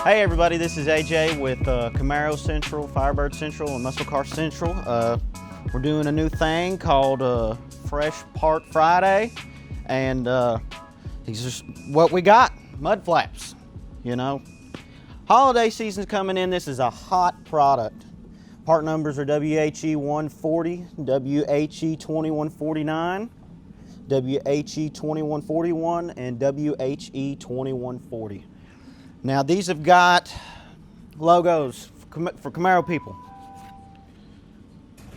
Hey everybody, this is AJ with Camaro Central, Firebird Central, and Muscle Car Central. We're doing a new thing called Fresh Part Friday, and these are what we got, mud flaps, you know. Holiday season's coming in, this is a hot product. Part numbers are WHE 140, WHE 2149, WHE 2141, and WHE 2140. Now these have got logos for Camaro people.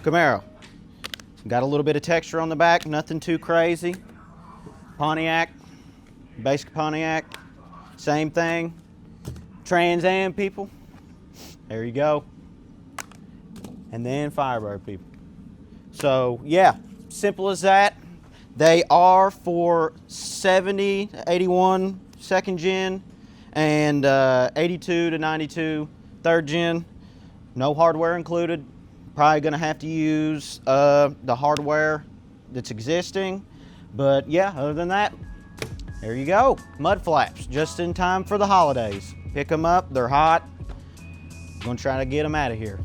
Camaro. Got a little bit of texture on the back, nothing too crazy. Pontiac, basic Pontiac, same thing. Trans Am people, there you go. And then Firebird people. So yeah, simple as that. They are for 70, 81 second gen, and 82 to 92 third gen. No hardware included. Probably gonna have to use the hardware that's existing, but yeah, other than that, there you go. Mud flaps, just in time for the holidays. Pick them up, they're hot. I'm gonna try to get them out of here.